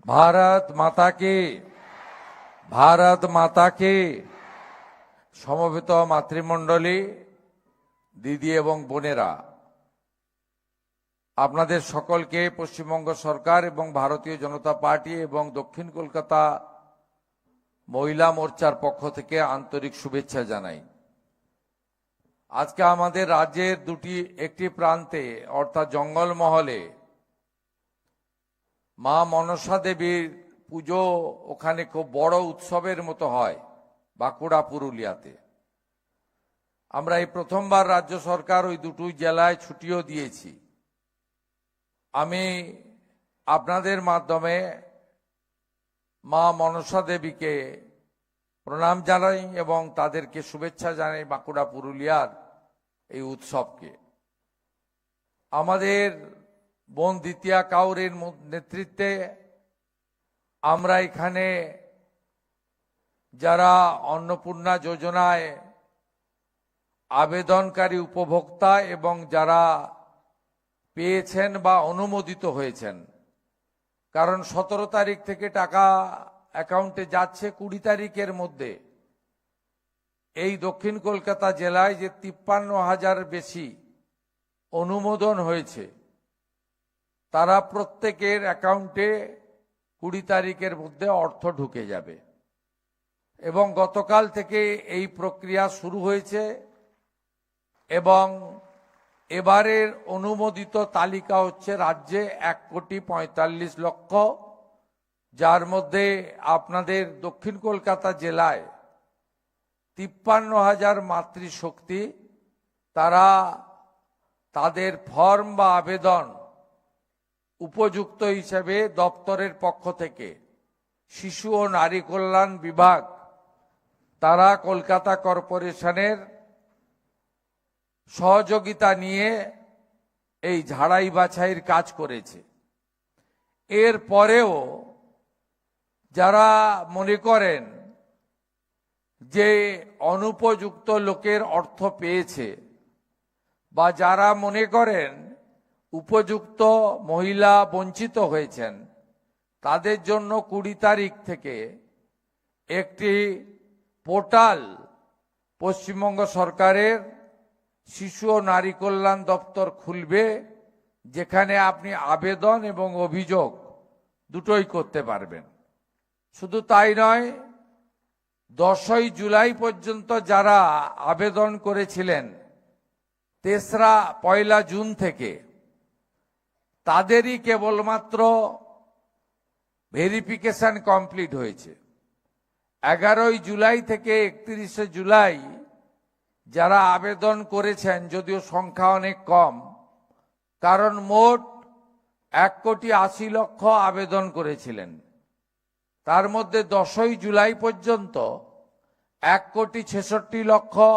भारत माता की भारत माता की সমবেত মাতৃমণ্ডলী দিদি এবং বোনেরা, আপনাদের সকলকে পশ্চিমবঙ্গ সরকার এবং ভারতীয় জনতা পার্টি এবং দক্ষিণ কলকাতা মহিলা মোর্চার পক্ষ থেকে আন্তরিক শুভেচ্ছা জানাই। আজকে আমাদের রাজ্যের একটি প্রান্তে অর্থাৎ জঙ্গলমহলে মা মনসা দেবীর পুজো ওখানে খুব বড় উৎসবের মতো হয় বাঁকুড়া পুরুলিয়াতে। আমরা এই প্রথমবার রাজ্য সরকার ওই দুটো জেলায় ছুটিও দিয়েছি। আমি আপনাদের মাধ্যমে মা মনসা দেবীকে প্রণাম জানাই এবং তাদেরকে শুভেচ্ছা জানাই বাঁকুড়া পুরুলিয়ার এই উৎসবকে। আমাদের বোন দ্বিতীয়া কাউরের নেতৃত্বে আমরা এখানে যারা অন্নপূর্ণা যোজনায় আবেদনকারী উপভোক্তা এবং যারা পেয়েছেন বা অনুমোদিত হয়েছেন, কারণ 17 তারিখ থেকে টাকা অ্যাকাউন্টে যাচ্ছে, 20 তারিখের মধ্যে এই দক্ষিণ কলকাতা জেলায় যে 53,000 বেশি অনুমোদন হয়েছে তারা প্রত্যেকের অ্যাকাউন্টে 20 তারিখের মধ্যে অর্থ ঢুকে যাবে এবং গতকাল থেকে এই প্রক্রিয়া শুরু হয়েছে এবং এবারের অনুমোদিত তালিকা হচ্ছে রাজ্যে 1,45,00,000, যার মধ্যে আপনাদের দক্ষিণ কলকাতা জেলায় 53,000 মাতৃশক্তি তারা তাদের ফর্ম বা আবেদন উপযুক্ত হিসেবে দপ্তরের পক্ষ থেকে শিশু ও নারী কল্যাণ বিভাগ তারা কলকাতা কর্পোরেশনের সহযোগিতা নিয়ে এই ঝাড়াই বাছাইয়ের কাজ করেছে। এর পরেও যারা মনে করেন যে অনুপযুক্ত লোকের অর্থ পেয়েছে বা যারা মনে করেন উপযুক্ত মহিলা বঞ্চিত হয়েছেন, তাদের জন্য 20 তারিখ থেকে একটি পোর্টাল পশ্চিমবঙ্গ সরকারের শিশু ও নারী কল্যাণ দপ্তর খুলবে, যেখানে আপনি আবেদন এবং অভিযোগ দুটোই করতে পারবেন। শুধু তাই নয়, 10ই জুলাই পর্যন্ত যারা আবেদন করেছিলেন 1 জুন থেকে, তাদেরই কেবলমাত্র ভেরিফিকেশন কমপ্লিট হয়েছে। 11ই জুলাই থেকে 31শে জুলাই যারা আবেদন করেছেন, যদিও সংখ্যা অনেক কম, কারণ মোট 1,80,00,000 আবেদন করেছিলেন, তার মধ্যে 10ই জুলাই পর্যন্ত 1,66,00,000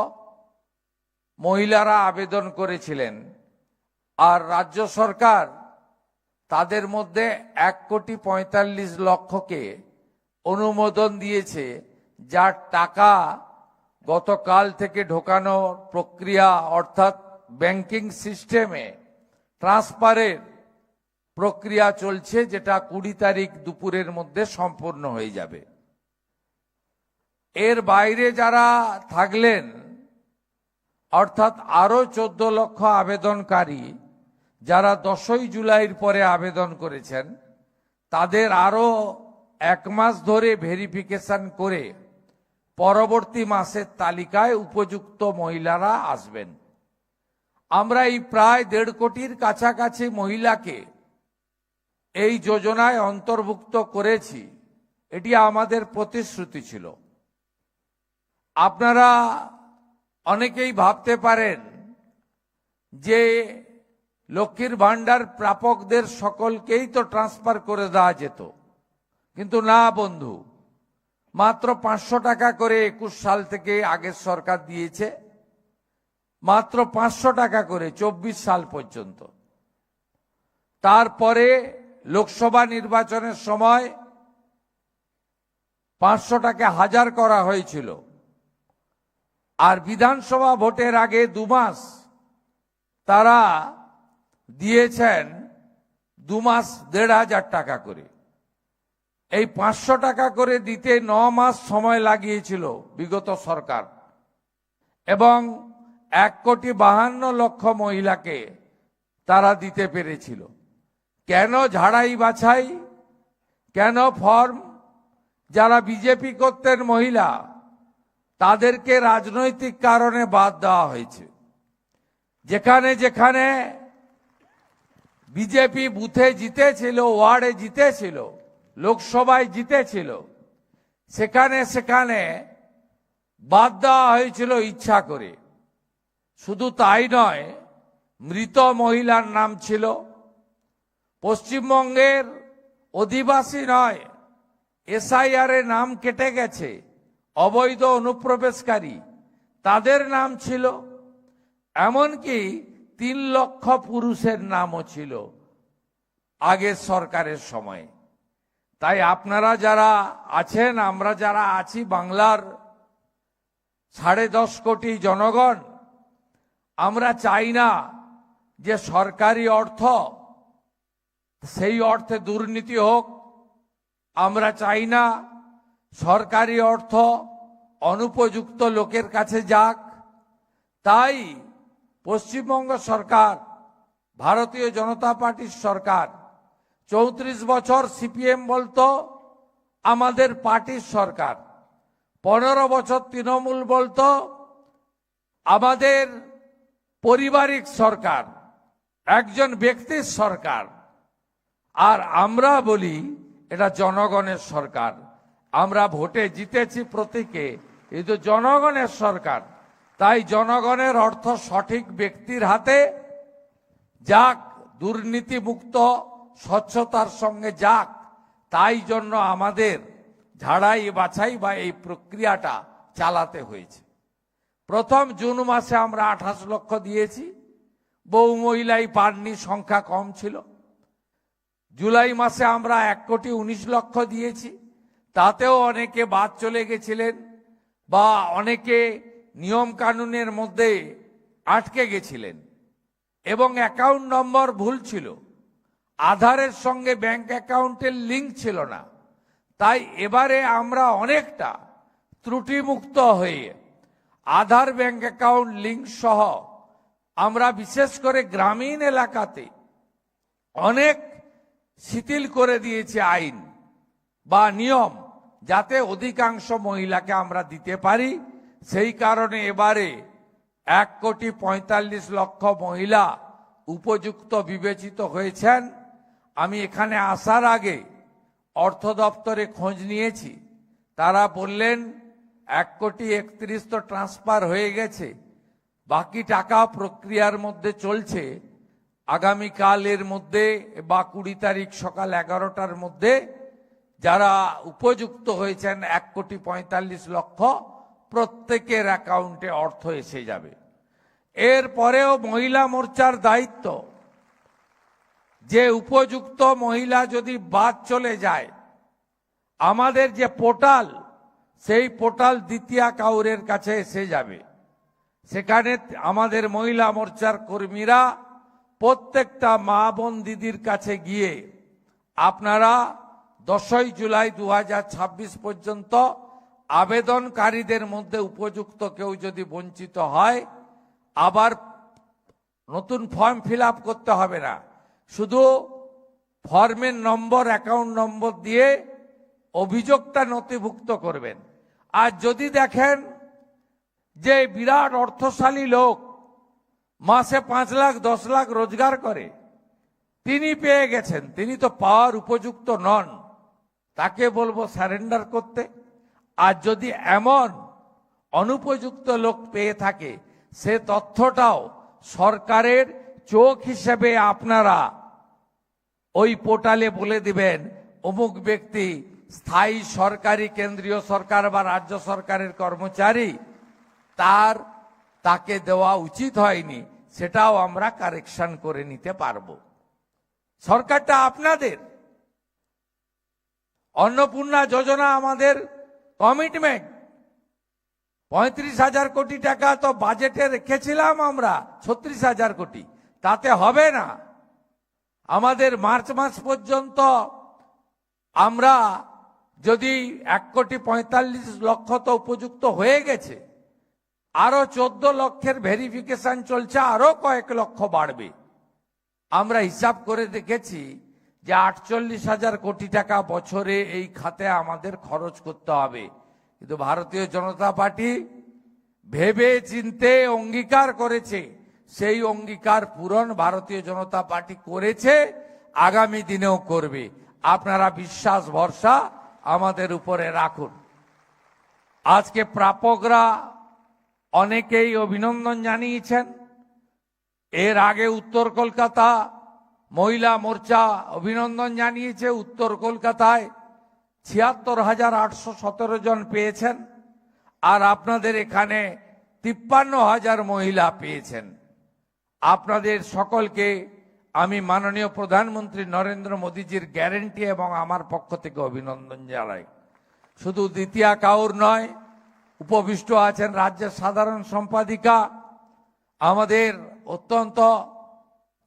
মহিলারা আবেদন করেছিলেন। আর রাজ্য সরকার তাদের মধ্যে 1,45,00,000কে অনুমোদন দিয়েছে, যার টাকা গতকাল থেকে ঢোকানোর প্রক্রিয়া অর্থাৎ ব্যাংকিং সিস্টেমে ট্রান্সফারের প্রক্রিয়া চলছে, যেটা 20 তারিখ দুপুরের মধ্যে সম্পূর্ণ হয়ে যাবে। এর বাইরে যারা থাকলেন, অর্থাৎ আরো 14 লক্ষ আবেদনকারী যারা 10ই জুলাইয়ের পরে আবেদন করেছেন, তাদের আরো 1 মাস ধরে ভেরিফিকেশন করে পরবর্তী মাসের তালিকায় উপযুক্ত মহিলারা আসবেন। আমরা এই প্রায় 1.5 কোটির কাছাকাছি মহিলাকে এই যোজনায় অন্তর্ভুক্ত করেছি। এটি আমাদের প্রতিশ্রুতি ছিল। আপনারা অনেকেই ভাবতে পারেন যে লক্ষ্মীর ভান্ডার প্রাপকদের সকলকেই তো ট্রান্সফার করে দেওয়া যেত, কিন্তু না বন্ধু, মাত্র 500 টাকা করে 21 সাল থেকে আগের সরকার দিয়েছে, মাত্র 500 টাকা করে 24 সাল পর্যন্ত। তারপরে লোকসভা নির্বাচনের সময় 500 টাকা 1000 করা হয়েছিল, আর বিধানসভা ভোটের আগে 2 মাস তারা দিয়েছেন 2 মাস 1,500 টাকা করে। এই 500 টাকা করে দিতে 9 মাস সময় লাগিয়েছিল বিগত সরকার, এবং 1,52,00,000 মহিলাকে তারা দিতে পেরেছিল। কেন ঝাড়াই বাছাই, কেন ফর্ম? যারা বিজেপি করতেন মহিলা, তাদেরকে রাজনৈতিক কারণে বাদ দেওয়া হয়েছে। যেখানে যেখানে বিজেপি বুথে জিতেছিল, ওয়ার্ডে জিতেছিল, লোকসভায় জিতেছিল, সেখানে সেখানে বাদ দেওয়া হয়েছিল ইচ্ছা করে। শুধু তাই নয়, মৃত মহিলার নাম ছিল। পশ্চিমবঙ্গের অধিবাসী নয়, এসআইআর এর নাম কেটে গেছে, অবৈধ অনুপ্রবেশকারী, তাদের নাম ছিল। এমনকি 3 লক্ষ পুরুষের নামও ছিল আগের সরকারের সময়ে। তাই আপনারা যারা আছেন, আমরা যারা আছি, বাংলার 10.5 কোটি জনগণ, আমরা চাই না যে সরকারি অর্থ সেই অর্থে দুর্নীতি হোক। আমরা চাই না সরকারি অর্থ অনুপযুক্ত লোকের কাছে যাক। তাই পশ্চিমবঙ্গ সরকার, ভারতীয় জনতা পার্টির সরকার, 34 বছর সিপিএম বলতো আমাদের পার্টির সরকার, 15 বছর তৃণমূল বলতো আমাদের পারিবারিক সরকার, একজন ব্যক্তির সরকার, আর আমরা বলি এটা জনগণের সরকার। আমরা ভোটে জিতেছি প্রতীকে, এই তো জনগণের সরকার। তাই জনগণের অর্থ সঠিক ব্যক্তির হাতে যাক, দুর্নীতিমুক্ত স্বচ্ছতার সঙ্গে যাক, তাই জন্য আমাদের ঝাড়াই বাছাই বা এই প্রক্রিয়াটা চালাতে হয়েছে। প্রথম জুন মাসে আমরা 28 লক্ষ দিয়েছি, বহু মহিলাই পাননি, সংখ্যা কম ছিল। জুলাই মাসে আমরা 1,19,00,000 দিয়েছি, তাতেও অনেকে বাদ চলে গেছিলেন বা অনেকে নিয়ম কানুনের মধ্যে আটকে গেছিলেন এবং অ্যাকাউন্ট নম্বর ভুল ছিল, আধারের সঙ্গে ব্যাংক অ্যাকাউন্টের লিঙ্ক ছিল না। তাই এবারে আমরা অনেকটা ত্রুটিমুক্ত হয়ে আধার ব্যাংক অ্যাকাউন্ট লিঙ্ক সহ আমরা বিশেষ করে গ্রামীণ এলাকাতে অনেক শিথিল করে দিয়েছি আইন বা নিয়ম, যাতে অধিকাংশ মহিলাকে আমরা দিতে পারি। সেই কারণে এবারে 1,45,00,000 মহিলা উপযুক্ত বিবেচিত হয়েছেন। আমি এখানে আসার আগে অর্থ দপ্তরে খোঁজ নিয়েছি, তারা বললেন 1,31,00,000 তো ট্রান্সফার হয়ে গেছে, বাকি টাকা প্রক্রিয়ার মধ্যে চলছে। আগামীকালের মধ্যে বা 20 তারিখ সকাল 11টার মধ্যে যারা উপযুক্ত হয়েছেন 1,45,00,000 প্রত্যেকের অ্যাকাউন্টে অর্থ এসে যাবে। এরপরেও মহিলা মোর্চার দায়িত্ব যে উপযুক্ত মহিলা যদি বাদ চলে যায়, আমাদের যে পোর্টাল, সেই পোর্টাল দ্বিতীয় কাউরের কাছে এসে যাবে। সেখানে আমাদের মহিলা মোর্চার কর্মীরা প্রত্যেকটা মা বোন দিদির কাছে গিয়ে আপনারা 10 জুলাই 2026 পর্যন্ত আবেদনকারীদের মধ্যে উপযুক্ত কেউ যদি বঞ্চিত হয়, আবার নতুন ফর্ম ফিল আপ করতে হবে না, শুধু ফর্মের নম্বর, অ্যাকাউন্ট নম্বর দিয়ে অভিযোগটা নথিভুক্ত করবেন। আর যদি দেখেন যে বিরাট অর্থশালী লোক মাসে 5 লাখ 10 লাখ রোজগার করে, তিনি পেয়ে গেছেন, তিনি তো পাওয়ার উপযুক্ত নন, তাকে বলবো সারেন্ডার করতে। আর যদি এমন অনুপযুক্ত লোক পেয়ে থাকে, সে তথ্যটাও সরকারের চোখ হিসেবে আপনারা ওই পোর্টালে বলে দিবেন অমুক ব্যক্তি স্থায়ী সরকারি, কেন্দ্রীয় সরকার বা রাজ্য সরকারের কর্মচারী, তাকে দেওয়া উচিত হয়নি, সেটাও আমরা কারেকশন করে নিতে পারবো। সরকারটা আপনাদের। অন্নপূর্ণা যোজনা আমাদের কমিটমেন্ট, 35,000 কোটি টাকা তো বাজেটে রেখেছিলাম আমরা, 36,000 কোটি, তাতে হবে না। আমাদের মার্চ মাস পর্যন্ত আমরা যদি 1,45,00,000 তো উপযুক্ত হয়ে গেছে, আরো 14 লক্ষের ভেরিফিকেশন চলছে, আরো কয়েক লক্ষ বাড়বে। আমরা হিসাব করে দেখেছি যে 48,000 কোটি টাকা বছরে এই খাতে আমাদের খরচ করতে হবে। কিন্তু ভারতীয় জনতা পার্টি ভেবে চিন্তে অঙ্গীকার করেছে, সেই অঙ্গীকার পূরণ ভারতীয় জনতা পার্টি করেছে, আগামী দিনেও করবে। আপনারা বিশ্বাস ভরসা আমাদের উপরে রাখুন। আজকে প্রাপকরা অনেকেই অভিনন্দন জানিয়েছেন। এর আগে উত্তর কলকাতা মহিলা মোর্চা অভিনন্দন জানিয়েছে। উত্তর কলকাতায় 76,817 জন পেয়েছেন, আর আপনাদের এখানে 53,000 মহিলা পেয়েছেন। আপনাদের সকলকে আমি মাননীয় প্রধানমন্ত্রী নরেন্দ্র মোদীজির গ্যারেন্টি এবং আমার পক্ষ থেকে অভিনন্দন জানাই। শুধু দ্বিতীয়া কাউর নয়, উপবিষ্ট আছেন রাজ্যের সাধারণ সম্পাদিকা, আমাদের অত্যন্ত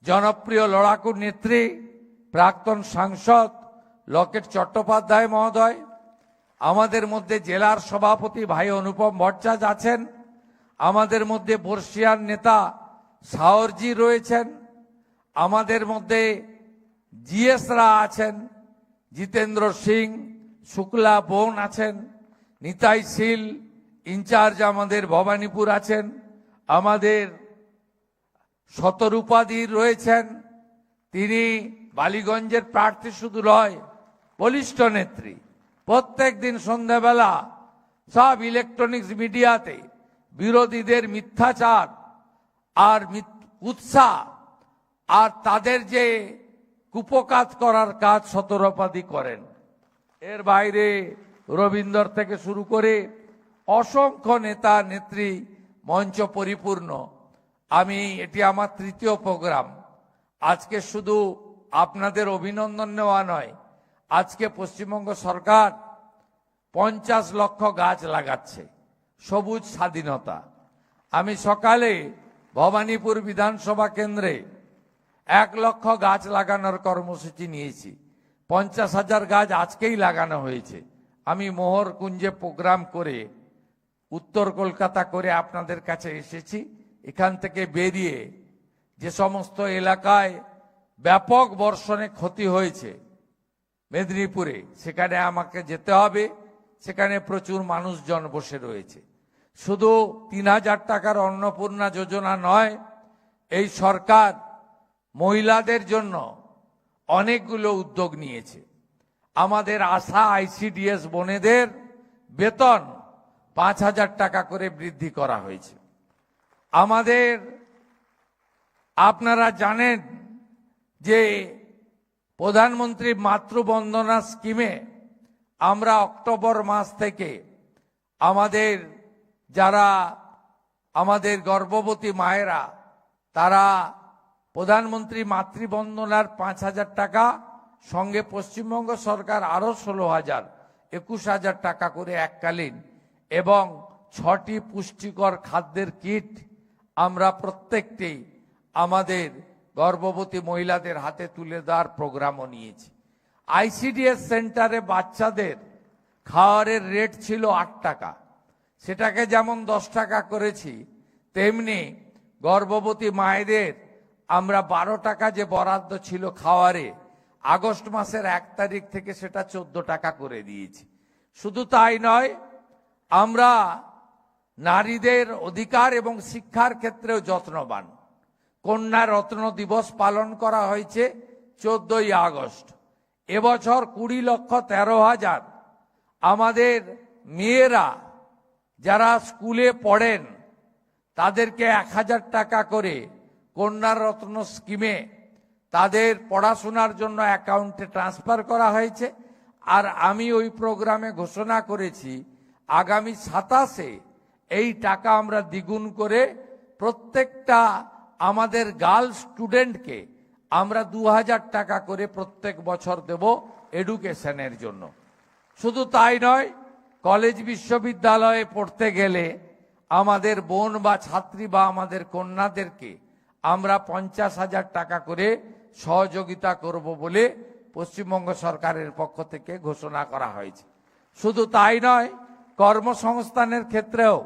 জনপ্রিয় লড়াকু নেত্রী প্রাক্তন সাংসদ লকেট চট্টোপাধ্যায় মহোদয়, আমাদের মধ্যে জেলার সভাপতি ভাই অনুপম ভট্টাচার্য আছেন, আমাদের মধ্যে বর্ষিয়ান নেতা সাওরজি রয়েছেন, আমাদের মধ্যে জিএসরা আছেন, জিতেন্দ্র সিং শুক্লা বোন আছেন, নিতাই শীল ইনচার্জ আমাদের ভবানীপুর আছেন, আমাদের শতরূপাদি রয়েছেন, তিনি বালিগঞ্জের প্রার্থী শুধু নয়, বলিষ্ঠ নেত্রী। প্রত্যেক দিন সন্ধ্যাবেলা সব ইলেকট্রনিক্স মিডিয়াতে বিরোধীদের মিথ্যাচার আর উৎসাহ আর তাদের যে কুপকাত করার কাজ শতরূপাদি করেন। এর বাইরে রবীন্দ্র থেকে শুরু করে অসংখ্য নেতা নেত্রী, মঞ্চ পরিপূর্ণ। এটি আমার তৃতীয় প্রোগ্রাম। আজকে শুধু আপনাদের অভিনন্দন নেওয়া নয়, আজকে পশ্চিমবঙ্গ সরকার 50 লক্ষ গাছ লাগাচ্ছে, সবুজ স্বাধীনতা। আমি সকালে ভবানীপুর বিধানসভা কেন্দ্রে 1 লক্ষ গাছ লাগানোর কর্মসূচি নিয়েছি। 50,000 গাছ আজকেই লাগানো হয়েছে। আমি মোহর কুঞ্জে প্রোগ্রাম করে উত্তর কলকাতা করে আপনাদের কাছে এসেছি। এখান থেকে বেরিয়ে যে সমস্ত এলাকায় ব্যাপক বর্ষণে ক্ষতি হয়েছে মেদিনীপুরে, সেখানে আমাকে যেতে হবে। সেখানে প্রচুর মানুষজন বসে রয়েছে। শুধু 3,000 টাকার অন্নপূর্ণা যোজনা নয়, এই সরকার মহিলাদের জন্য অনেকগুলো উদ্যোগ নিয়েছে। আমাদের আশা আইসিডিএস বোনেদের বেতন 5,000 টাকা করে বৃদ্ধি করা হয়েছে। আপনারা জানেন যে প্রধানমন্ত্রী মাতৃবন্দনা স্কিমে আমরা অক্টোবর মাস থেকে আমাদের গর্ভবতী মায়েরা তারা প্রধানমন্ত্রী মাতৃবন্দনার 5,000 টাকা, সঙ্গে পশ্চিমবঙ্গ সরকার আরো 16,000, 21,000 টাকা করে এককালীন এবং 6টি পুষ্টিকর খাদ্যের কিট আমরা প্রত্যেকটি আমাদের গর্ভবতী মহিলাদের হাতে তুলে দেওয়ার প্রোগ্রামও নিয়েছি। আইসিডিএস সেন্টারে বাচ্চাদের খাওয়ারের রেট ছিল 8 টাকা, সেটাকে যেমন 10 টাকা করেছি, তেমনি গর্ভবতী মায়েদের আমরা 12 টাকা যে বরাদ্দ ছিল খাওয়ারে, আগস্ট মাসের 1 তারিখ থেকে সেটা 14 টাকা করে দিয়েছি। শুধু তাই নয়, আমরা নারীদের অধিকার এবং শিক্ষার ক্ষেত্রেও যত্নবান। কন্যা রত্ন দিবস পালন করা হয়েছে 14ই আগস্ট। এবছর 20,13,000 আমাদের মেয়েরা যারা স্কুলে পড়েন তাদেরকে 1,000 টাকা করে কন্যা রত্ন স্কিমে তাদের পড়াশোনার জন্য অ্যাকাউন্টে ট্রান্সফার করা হয়েছে। আর আমি ওই প্রোগ্রামে ঘোষণা করেছি আগামী 27-এ এই টাকা আমরা দ্বিগুণ করে প্রত্যেকটা আমাদের গার্লস স্টুডেন্টকে আমরা 2,000 টাকা করে প্রত্যেক বছর দেব এডুকেশনের জন্য। শুধু তাই নয়, কলেজ বিশ্ববিদ্যালয়ে পড়তে গেলে আমাদের বোন বা ছাত্রী বা আমাদের কন্যাদেরকে আমরা 50,000 টাকা করে সহযোগিতা করব বলে পশ্চিমবঙ্গ সরকারের পক্ষ থেকে ঘোষণা করা হয়েছে। শুধু তাই নয়, কর্মসংস্থানের ক্ষেত্রেও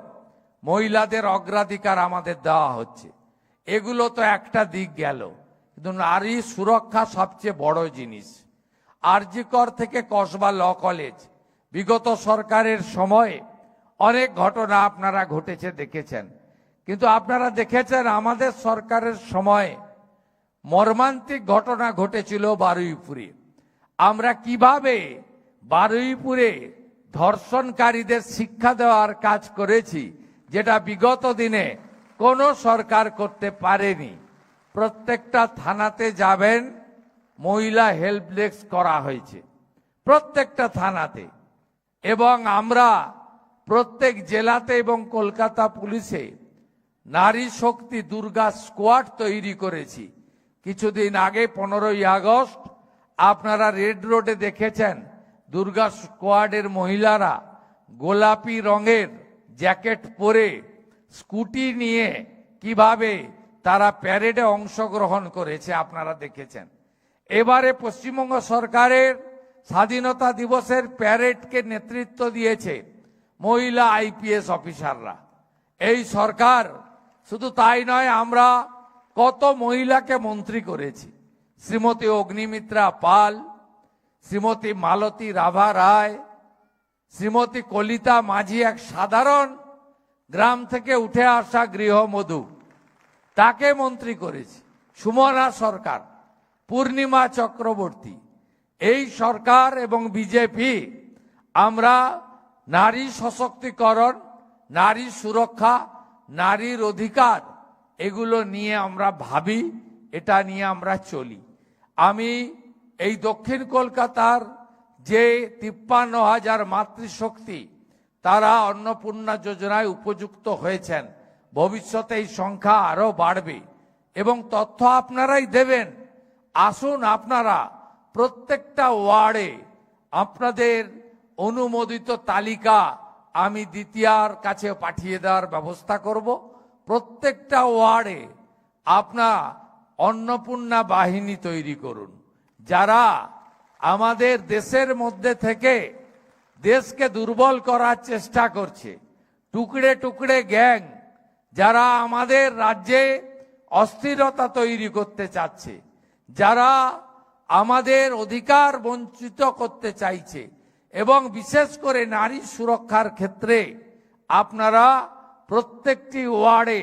মহিলাদের অগ্রাধিকার আমাদের দেওয়া হচ্ছে। এগুলো তো একটা দিক গেল, কিন্তু নারী সুরক্ষা সবচেয়ে বড় জিনিস। আরজি কর থেকে কসবা ল কলেজ, বিগত সরকারের সময়ে অনেক ঘটনা আপনারা ঘটেছে দেখেছেন, কিন্তু আপনারা দেখেছেন আমাদের সরকারের সময়ে মর্মান্তিক ঘটনা ঘটেছিল বারুইপুরে। আমরা কিভাবে বারুইপুরে ধর্ষণকারীদের শিক্ষা দেওয়ার কাজ করেছি, যেটা বিগত দিনে কোনো সরকার করতে পারেনি। প্রত্যেকটা থানাতে যাবেন, মহিলা হেল্প ডেস্ক করা হয়েছে প্রত্যেকটা থানাতে, এবং আমরা প্রত্যেক জেলাতে এবং কলকাতা পুলিশে নারী শক্তি দুর্গা স্কোয়াড তৈরি করেছি। কিছুদিন আগে 15ই আগস্ট আপনারা রেড রোডে দেখেছেন, দুর্গা স্কোয়াডের মহিলারা গোলাপি রঙের জ্যাকেট পরে স্কুটি নিয়ে কিভাবে তারা প্যারেডে অংশগ্রহণ করেছে আপনারা দেখেছেন। এবারে পশ্চিমবঙ্গ সরকারের স্বাধীনতা দিবসের প্যারেডকে নেতৃত্ব দিয়েছে মহিলা আইপিএস অফিসাররা। এই সরকার শুধু তাই নয়, আমরা কত মহিলাকে মন্ত্রী করেছি। শ্রীমতী অগ্নিমিত্রা পাল, শ্রীমতী মালতী রাভা রায়, শ্রীমতী কলিতা মাঝি, এক সাধারণ গ্রাম থেকে উঠে আসা গৃহবধূ, তাকে মন্ত্রী করেছি। সুমনা সরকার, পূর্ণিমা চক্রবর্তী। এই সরকার এবং বিজেপি আমরা নারী সশক্তিকরণ, নারী সুরক্ষা, নারীর অধিকার, এগুলো নিয়ে আমরা ভাবি, এটা নিয়ে আমরা চলি। আমি এই দক্ষিণ কলকাতার যে 53,000 মাতৃশক্তি তারা অন্নপূর্ণা যোজনায় উপযুক্ত হয়েছেন, ভবিষ্যতে এই সংখ্যা আরো বাড়বে এবং তথ্য আপনারাই দেবেন। আসুন আপনারা প্রত্যেকটা ওয়ার্ডে আপনাদের অনুমোদিত তালিকা আমি দ্বিতীয়ার কাছে পাঠিয়ে দেওয়ার ব্যবস্থা করব। প্রত্যেকটা ওয়ার্ডে আপনার অন্নপূর্ণা বাহিনী তৈরি করুন, যারা আমাদের দেশের মধ্যে থেকে দেশকে দুর্বল করার চেষ্টা করছে। টুকরে টুকরে গ্যাং যারা আমাদের রাজ্যে অস্থিরতা তৈরি করতে চাচ্ছে, যারা আমাদের অধিকার বঞ্চিত করতে চাইছে, এবং বিশেষ করে নারী সুরক্ষার ক্ষেত্রে আপনারা প্রত্যেকটি ওয়ার্ডে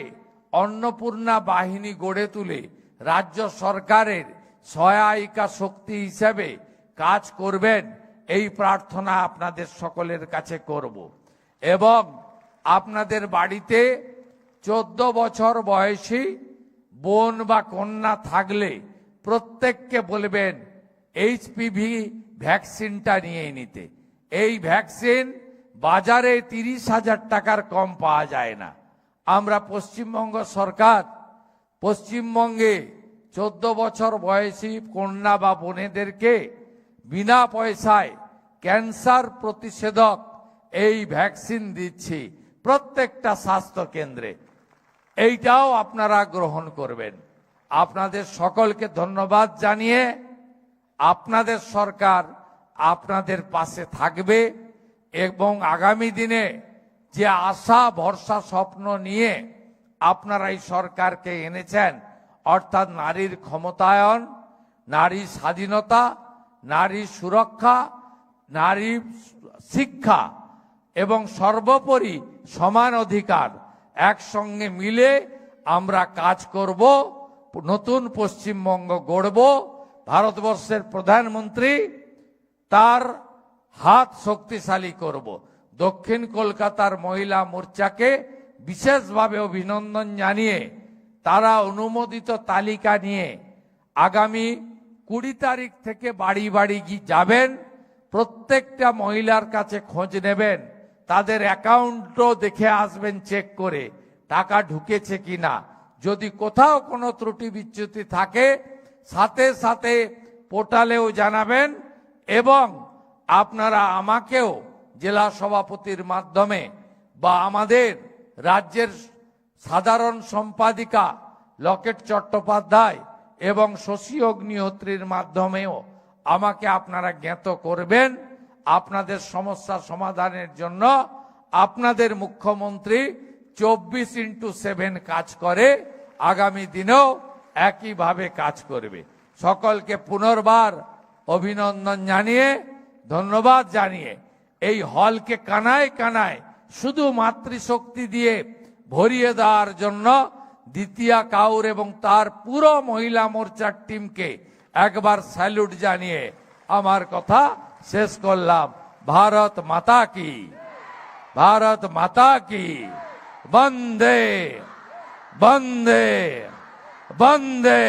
অন্নপূর্ণা বাহিনী গড়ে তুলে রাজ্য সরকারের সহায়িকা শক্তি হিসেবে কাজ করবেন, এই প্রার্থনা আপনাদের সকলের কাছে করব। এবং আপনাদের বাড়িতে 14 বছর বয়সী বোন বা কন্যা থাকলে প্রত্যেককে বলবেন এইচপিভি ভ্যাকসিনটা নিয়ে নিতে। এই ভ্যাকসিন বাজারে 30,000 টাকার কম পাওয়া যায় না। আমরা পশ্চিমবঙ্গ সরকার পশ্চিমবঙ্গে 14 বছর বয়সী কন্যা বা বোনেদেরকে বিনা পয়সায় ক্যান্সার প্রতিষেধক এই ভ্যাকসিন দিচ্ছি প্রত্যেকটা স্বাস্থ্য কেন্দ্রে। এইটাও আপনারা গ্রহণ করবেন। আপনাদের সকলকে ধন্যবাদ জানিয়ে, আপনাদের সরকার আপনাদের পাশে থাকবে এবং আগামী দিনে যে আশা ভরসা স্বপ্ন নিয়ে আপনারা এই সরকারকে এনেছেন, অর্থাৎ নারীর ক্ষমতায়ন, নারী স্বাধীনতা, নারী সুরক্ষা, নারী শিক্ষা এবং সর্বোপরি সমান অধিকার, একসঙ্গে মিলে আমরা কাজ করব, নতুন পশ্চিমবঙ্গ গড়ব। ভারতবর্ষের প্রধানমন্ত্রী তার হাত শক্তিশালী করব। দক্ষিণ কলকাতার মহিলা মোর্চাকে বিশেষভাবে অভিনন্দন জানিয়ে তারা অনুমোদিত তালিকা নিয়ে আগামী 20 তারিখ থেকে বাড়ি বাড়ি যাবেন, প্রত্যেকটা মহিলার কাছে খোঁজ নেবেন, তাদের অ্যাকাউন্টও দেখে আসবেন চেক করে টাকা ঢুকেছে কিনা। যদি কোথাও কোনো ত্রুটি বিচ্যুতি থাকে সাথে সাথে পোর্টালেও জানাবেন, এবং আপনারা আমাকেও জেলা সভাপতির মাধ্যমে বা আমাদের রাজ্যের সাধারণ সম্পাদিকা লকেট চট্টোপাধ্যায় এবং শশী অগ্নিহোত্রীর মাধ্যমেও আমাকে আপনারা জ্ঞাত করবেন। আপনাদের সমস্যা সমাধানের জন্য আপনাদের মুখ্যমন্ত্রী 24x7 কাজ করে, আগামী দিনেও একইভাবে কাজ করবে। সকলকে পুনর্বার অভিনন্দন জানিয়ে, ধন্যবাদ জানিয়ে, এই হলকে কানায় কানায় শুধু মাতৃশক্তি দিয়ে ভরিয়ে দেওয়ার জন্য দ্বিতীয়া কাউর এবং তার পুরো মহিলা মোর্চার টিমকে একবার স্যালুট জানিয়ে আমার কথা শেষ করলাম। ভারত মাতা কি, ভারত মাতা কি, বন্দে বন্দে বন্দে।